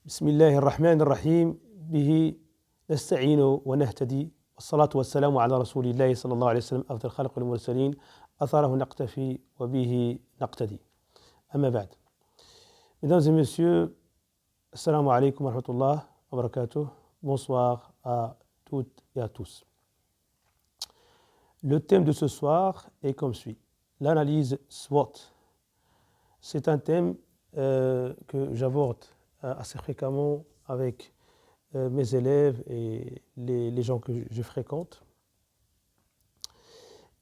بسم الله الرحمن الرحيم به نستعين ونهتدي والصلاة والسلام على رسول الله صلى الله عليه وسلم أفضل الخلق والمرسلين أثره نقتفي وبه نقتدي أما بعد. Mesdames et messieurs, assalamu alaikum wa rahmatullah wa barakatuh. Bonsoir à toutes et à tous. Le thème de ce soir est comme suit: l'analyse SWOT. C'est un thème que j'aborde assez fréquemment avec mes élèves et les gens que je fréquente.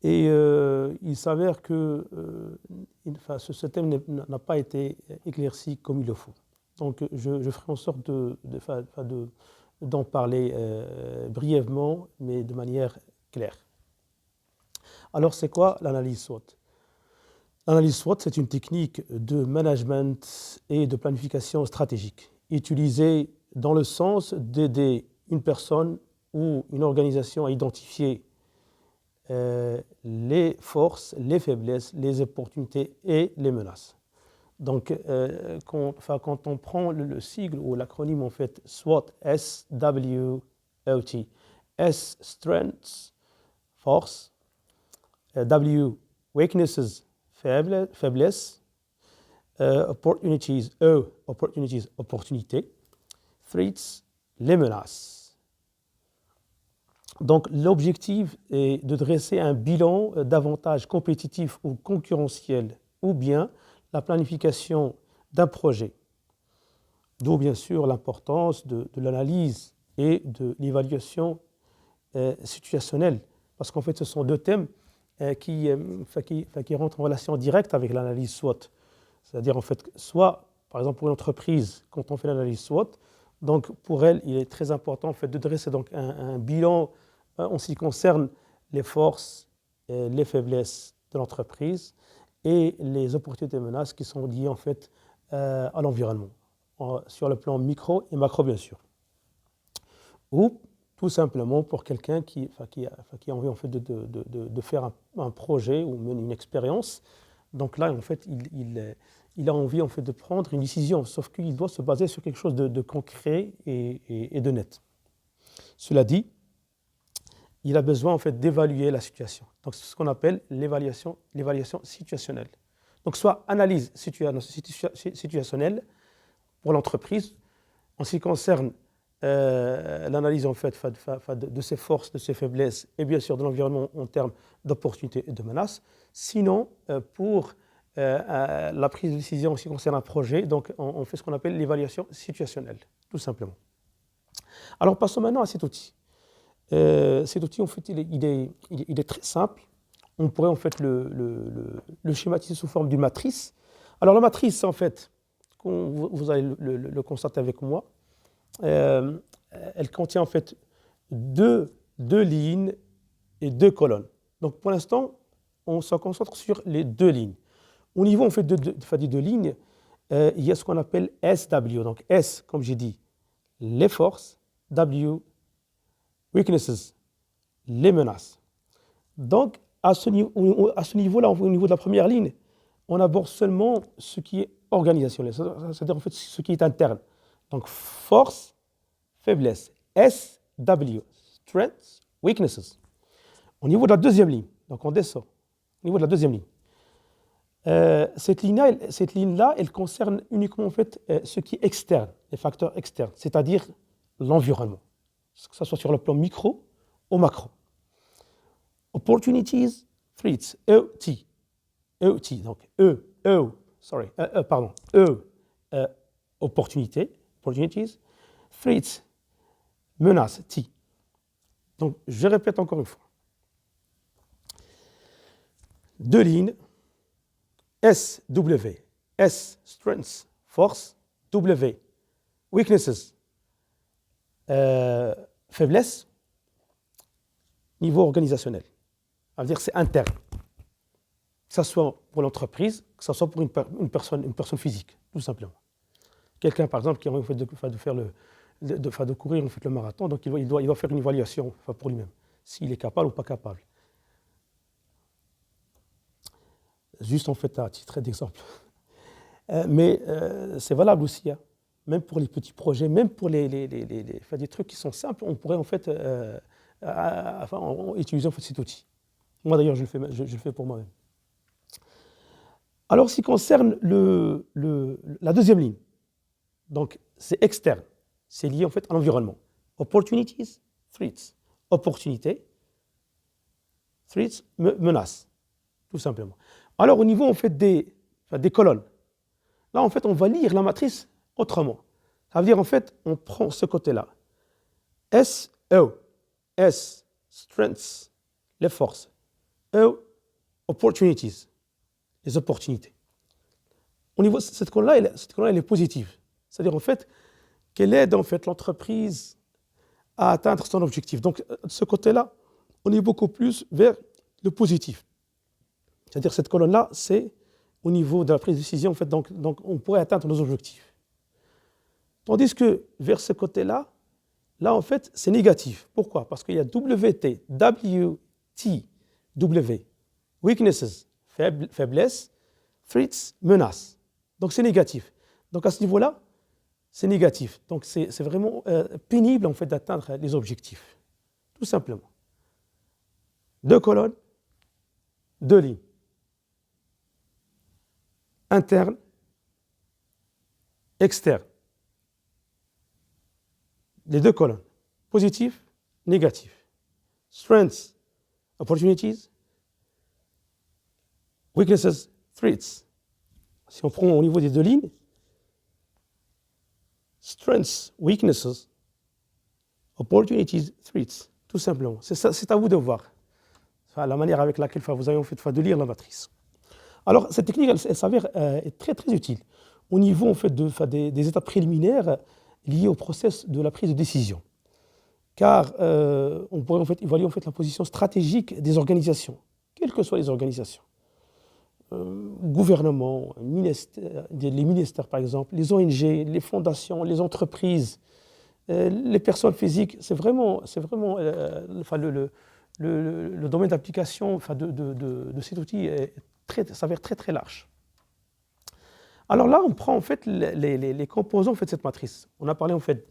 Et il s'avère que ce thème n'a pas été éclairci comme il le faut. Donc je ferai en sorte d'en parler brièvement, mais de manière claire. Alors c'est quoi l'analyse SWOT? L'analyse SWOT, c'est une technique de management et de planification stratégique utilisée dans le sens d'aider une personne ou une organisation à identifier les forces, les faiblesses, les opportunités et les menaces. Donc, quand on prend le sigle ou l'acronyme en fait SWOT, S-W-O-T, S, Strengths, force, W, Weaknesses, faiblesse, opportunities, E, opportunities, opportunité, threats, les menaces. Donc l'objectif est de dresser un bilan d'avantages compétitifs ou concurrentiels, ou bien la planification d'un projet. D'où bien sûr l'importance de l'analyse et de l'évaluation situationnelle, parce qu'en fait ce sont deux thèmes qui rentrent en relation directe avec l'analyse SWOT. C'est-à-dire en fait, soit par exemple pour une entreprise, quand on fait l'analyse SWOT, donc pour elle il est très important en fait de dresser donc un bilan en ce qui concerne les forces, les faiblesses de l'entreprise et les opportunités et menaces qui sont liées en fait à l'environnement, sur le plan micro et macro bien sûr. Ou tout simplement pour quelqu'un qui a envie en fait de faire un projet ou même une expérience. Donc là, en fait, il a envie en fait de prendre une décision, sauf qu'il doit se baser sur quelque chose de concret et de net. Cela dit, il a besoin en fait d'évaluer la situation. Donc c'est ce qu'on appelle l'évaluation situationnelle. Donc soit analyse situationnelle pour l'entreprise en ce qui concerne l'analyse en fait de ses forces, de ses faiblesses et bien sûr de l'environnement en termes d'opportunités et de menaces. Sinon, pour la prise de décision en ce qui concerne un projet, donc on fait ce qu'on appelle l'évaluation situationnelle, tout simplement. Alors passons maintenant à cet outil. Cet outil, en fait, il est très simple. On pourrait en fait le schématiser sous forme d'une matrice. Alors la matrice, en fait, vous allez le constater avec moi, elle contient en fait deux lignes et deux colonnes. Donc pour l'instant, on se concentre sur les deux lignes. Au niveau en fait des deux lignes, il y a ce qu'on appelle SW. Donc S, comme j'ai dit, les forces, W, weaknesses, les menaces. Donc à ce niveau-là, au niveau de la première ligne, on aborde seulement ce qui est organisationnel, c'est-à-dire en fait ce qui est interne. Donc force, faiblesse, SW, strengths, weaknesses. Au niveau de la deuxième ligne, donc on descend, au niveau de la deuxième ligne, cette ligne-là, elle concerne uniquement en fait ce qui est externe, les facteurs externes, c'est-à-dire l'environnement, que ce soit sur le plan micro ou macro. Opportunities, threats, EOT, donc opportunities, threats, menaces, T. Donc, je répète encore une fois. Deux lignes, SW, S, strengths, force, W, weaknesses, faiblesse, niveau organisationnel. Ça veut dire que c'est interne. Que ce soit pour l'entreprise, que ce soit pour une personne physique, tout simplement. Quelqu'un, par exemple, qui a envie de courir en fait, le marathon, donc il doit faire une évaluation pour lui-même, s'il est capable ou pas capable. Juste en fait à titre d'exemple. Mais c'est valable aussi. Hein. même pour les petits projets, même pour des trucs qui sont simples, on pourrait en fait utiliser en fait, cet outil. Moi d'ailleurs, je le fais pour moi-même. Alors, ce qui concerne la deuxième ligne, donc c'est externe, c'est lié en fait à l'environnement. Opportunities, threats. Opportunité, threats, menaces, tout simplement. Alors, au niveau en fait des colonnes, là en fait on va lire la matrice autrement. Ça veut dire en fait on prend ce côté-là. S-O, S, strengths, les forces. O, opportunities, les opportunités. Au niveau cette colonne-là, elle est positive. C'est-à-dire en fait qu'elle aide en fait l'entreprise à atteindre son objectif. Donc de ce côté-là, on est beaucoup plus vers le positif. C'est-à-dire cette colonne-là, c'est au niveau de la prise de décision, en fait, donc on pourrait atteindre nos objectifs. Tandis que vers ce côté-là, là en fait, c'est négatif. Pourquoi? Parce qu'il y a WT, W-T, W, weaknesses, faiblesse, threats, menaces. Donc c'est négatif. Donc à ce niveau-là, c'est négatif. Donc c'est vraiment pénible en fait d'atteindre les objectifs. Tout simplement. 2 colonnes, 2 lignes. Interne, externe. Les 2 colonnes. Positif, négatif. Strengths, opportunities, weaknesses, threats. Si on prend au niveau des 2 lignes, strengths, weaknesses, opportunities, threats. Tout simplement. C'est à vous de voir. Enfin, la manière avec laquelle vous avez en fait de lire la matrice. Alors, cette technique, elle s'avère est très, très utile au niveau en fait, des étapes préliminaires liées au process de la prise de décision. Car on pourrait en fait, évaluer en fait, la position stratégique des organisations, quelles que soient les organisations. Gouvernement, les ministères par exemple, les ONG, les fondations, les entreprises, les personnes physiques, c'est vraiment le domaine d'application de cet outil s'avère très très large. Alors là, on prend en fait les composants en fait, de cette matrice. On a parlé en fait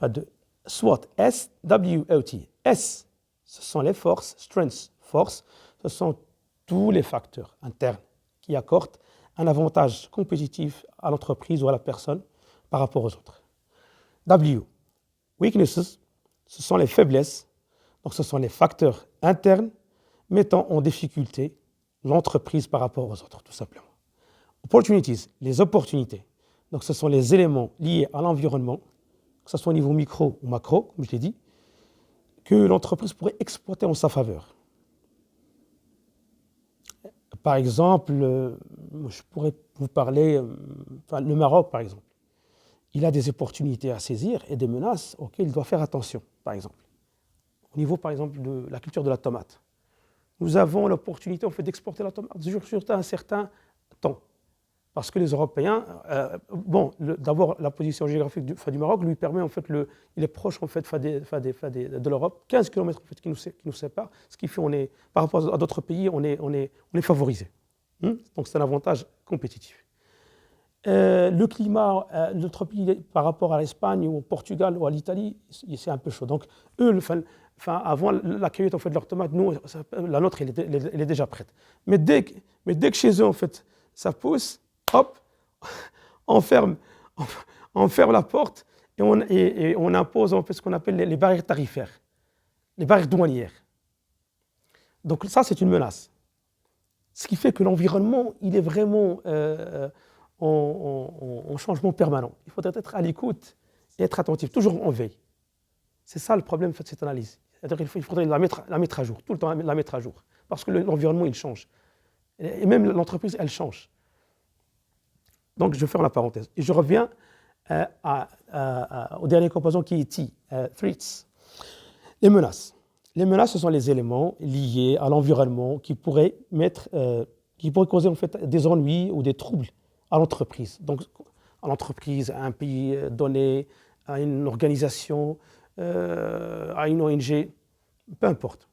de SWOT, S-W-O-T. S, ce sont les forces, strengths, force, ce sont tous les facteurs internes qui accordent un avantage compétitif à l'entreprise ou à la personne par rapport aux autres. W, weaknesses, ce sont les faiblesses, donc ce sont les facteurs internes mettant en difficulté l'entreprise par rapport aux autres, tout simplement. Opportunities, les opportunités, donc ce sont les éléments liés à l'environnement, que ce soit au niveau micro ou macro, comme je l'ai dit, que l'entreprise pourrait exploiter en sa faveur. Par exemple, je pourrais vous parler, le Maroc par exemple, il a des opportunités à saisir et des menaces auxquelles il doit faire attention, par exemple. Au niveau par exemple de la culture de la tomate, nous avons l'opportunité en fait, d'exporter la tomate sur un certain temps. Parce que les Européens, d'abord la position géographique du Maroc lui permet en fait, il est proche en fait, de l'Europe, 15 km en fait, qui nous séparent, ce qui fait qu'on par rapport à d'autres pays, on est favorisé. Donc c'est un avantage compétitif. Le climat, notre pays par rapport à l'Espagne ou au Portugal ou à l'Italie, c'est un peu chaud. Donc eux, avant la cueillette en fait, de leurs tomates, nous, la nôtre, elle est déjà prête. Mais dès que chez eux, en fait, ça pousse, hop, on ferme la porte et on impose en fait, ce qu'on appelle les barrières tarifaires, les barrières douanières. Donc ça, c'est une menace. Ce qui fait que l'environnement, il est vraiment en changement permanent. Il faudrait être à l'écoute et être attentif, toujours en veille. C'est ça le problème de cette analyse. C'est-à-dire qu'il faudrait la mettre à jour, tout le temps la mettre à jour. Parce que l'environnement, il change. Et même l'entreprise, elle change. Donc, je ferme la parenthèse. Et je reviens au dernier composant qui est T, threats. Les menaces. Les menaces, ce sont les éléments liés à l'environnement qui pourraient causer en fait, des ennuis ou des troubles à l'entreprise. Donc, à l'entreprise, à un pays donné, à une organisation, à une ONG, peu importe.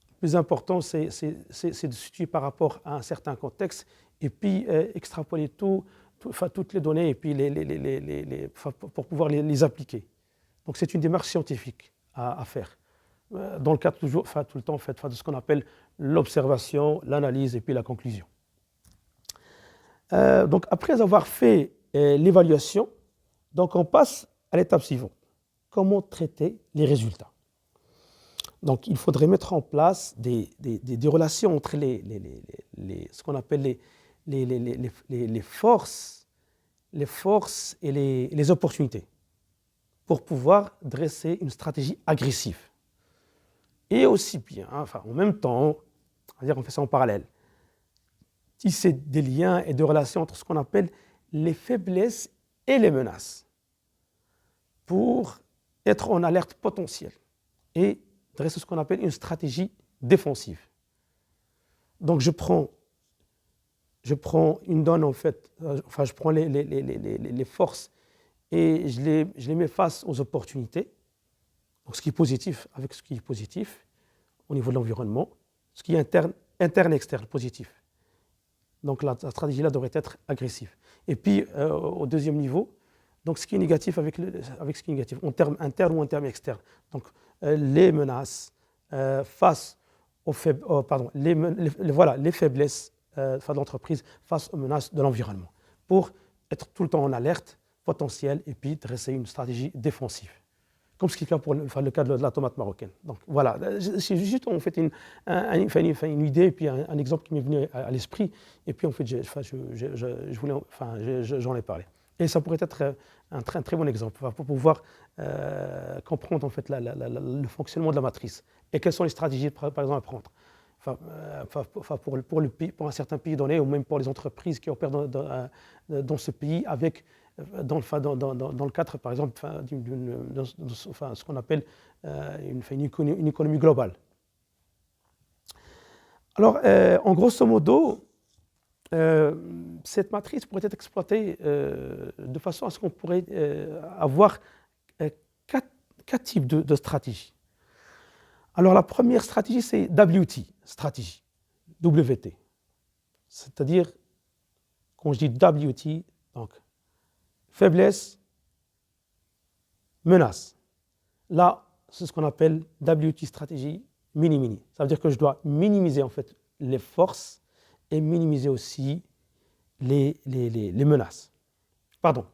Le plus important, c'est de se situer par rapport à un certain contexte et puis extrapoler tout toutes les données et puis pour pouvoir les appliquer. Donc c'est une démarche scientifique à faire. Dans le cadre toujours, tout le temps de ce qu'on appelle l'observation, l'analyse et puis la conclusion. Donc après avoir fait l'évaluation, donc on passe à l'étape suivante. Comment traiter les résultats? Donc il faudrait mettre en place des relations entre ce qu'on appelle les forces et les opportunités pour pouvoir dresser une stratégie agressive. Et aussi bien, en même temps, on fait ça en parallèle, tisser des liens et des relations entre ce qu'on appelle les faiblesses et les menaces pour être en alerte potentielle et dresser ce qu'on appelle une stratégie défensive. Donc je prends une donne je prends les forces et je les mets face aux opportunités, donc ce qui est positif avec ce qui est positif au niveau de l'environnement, ce qui est interne et externe, positif. Donc la stratégie là devrait être agressive. Et puis au deuxième niveau, donc ce qui est négatif avec ce qui est négatif, en termes internes ou en termes externes. Donc les menaces face aux les faiblesses de l'entreprise face aux menaces de l'environnement, pour être tout le temps en alerte potentielle et puis dresser une stratégie défensive, comme ce qui est le cas pour le cas de la tomate marocaine. Donc voilà, c'est juste en fait une idée et puis un exemple qui m'est venu à l'esprit, et puis en fait j'en ai parlé. Et ça pourrait être un très bon exemple pour pouvoir comprendre en fait le fonctionnement de la matrice et quelles sont les stratégies par exemple à prendre. Pour un certain pays donné, ou même pour les entreprises qui opèrent dans ce pays, dans le cadre, par exemple, ce qu'on appelle une économie globale. Alors, en grosso modo, cette matrice pourrait être exploitée de façon à ce qu'on pourrait avoir quatre types de stratégies. Alors, la première stratégie, c'est WT, stratégie, WT. C'est-à-dire, quand je dis WT, donc, faiblesse, menace. Là, c'est ce qu'on appelle WT stratégie mini-mini. Ça veut dire que je dois minimiser en fait les forces et minimiser aussi les menaces. Pardon,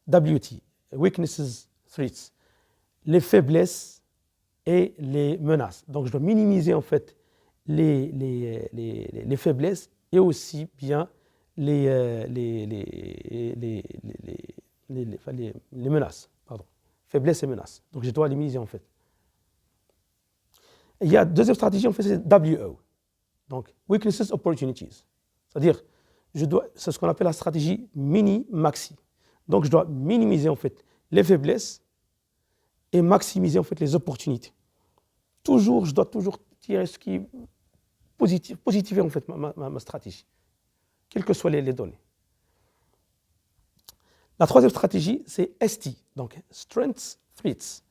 WT, weaknesses, threats, les faiblesses et les menaces. Donc je dois minimiser en fait les faiblesses et aussi bien les menaces. Pardon. Faiblesses et menaces. Donc je dois les minimiser en fait. Et il y a deuxième stratégie, en fait, c'est WO. Donc weaknesses, opportunities. C'est-à-dire, c'est ce qu'on appelle la stratégie mini-maxi. Donc je dois minimiser en fait les faiblesses et maximiser en fait les opportunités. Je dois toujours tirer ce qui est positiver en fait ma stratégie, quelles que soient les données. La troisième stratégie, c'est ST, donc Strengths, Threats.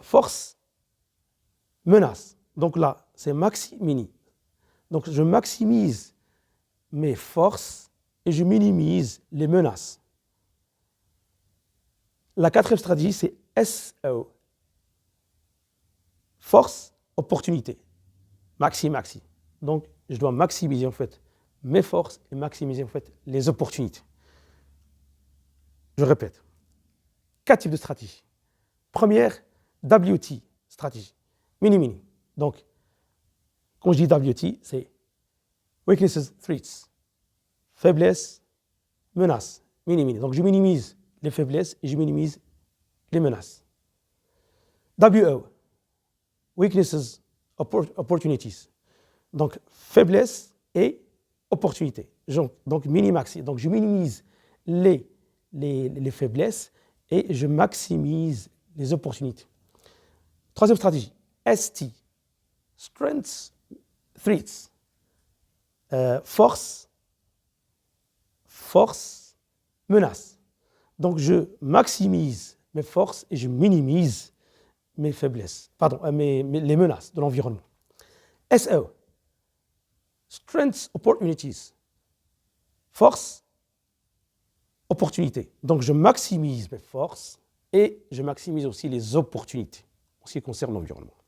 Force, menace. Donc là, c'est maxi-mini. Donc je maximise mes forces et je minimise les menaces. La quatrième stratégie, c'est SO. Force, opportunité. Maxi-maxi. Donc, je dois maximiser en fait mes forces et maximiser en fait les opportunités. Je répète. 4 types de stratégies. Première, WT, stratégie. Mini-mini. Donc, quand je dis WT, c'est weaknesses, threats. Faiblesse, menaces. Mini-mini. Donc, je minimise les faiblesses et je minimise les menaces. WO. Weaknesses, opportunities. Donc, faiblesse et opportunité. Donc, mini-maxi. Donc, je minimise les faiblesses et je maximise les opportunités. Troisième stratégie, ST. Strengths, threats. Force, menace. Donc, je maximise mes forces et je minimise mes faiblesses, les menaces de l'environnement. SO, Strengths, Opportunities, force, opportunités. Donc je maximise mes forces et je maximise aussi les opportunités en ce qui concerne l'environnement.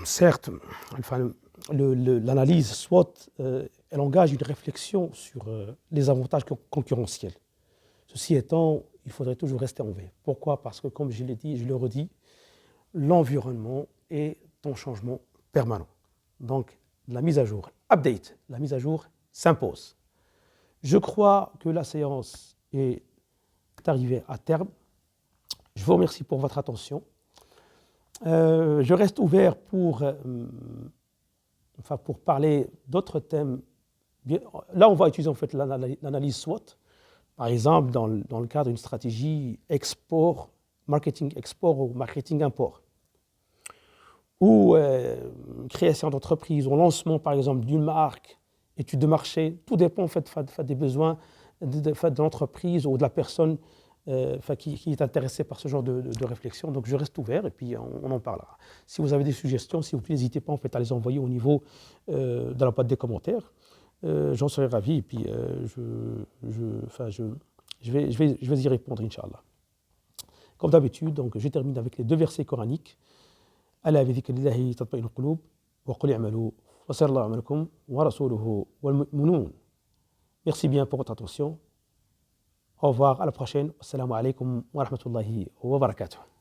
Certes, enfin, l'analyse SWOT, elle engage une réflexion sur les avantages concurrentiels. Ceci étant, il faudrait toujours rester en veille. Pourquoi? Parce que, comme je l'ai dit, je le redis, l'environnement est en changement permanent. Donc, la mise à jour, update, la mise à jour s'impose. Je crois que la séance est arrivée à terme. Je vous remercie pour votre attention. Je reste ouvert pour parler d'autres thèmes. Là, on va utiliser en fait l'analyse SWOT, par exemple dans le cadre d'une stratégie export, marketing export ou marketing import, ou création d'entreprise, ou lancement par exemple d'une marque, étude de marché. Tout dépend en fait des besoins de l'entreprise ou de la personne qui est intéressé par ce genre de réflexion. Donc je reste ouvert et puis on en parlera. Si vous avez des suggestions, s'il vous plaît, n'hésitez pas en fait à les envoyer au niveau de la boîte des commentaires. J'en serai ravi et puis je vais y répondre, Inch'Allah. Comme d'habitude, donc je termine avec les 2 versets coraniques. Ala bi dhikrillahi tatma'innul qulub wa qul i'malu wa sayarallahu 'amalakum wa rasuluhu wal mu'minun. Merci bien pour votre attention. Au revoir, à la prochaine. Assalamu alaikum wa rahmatullahi wa barakatuh.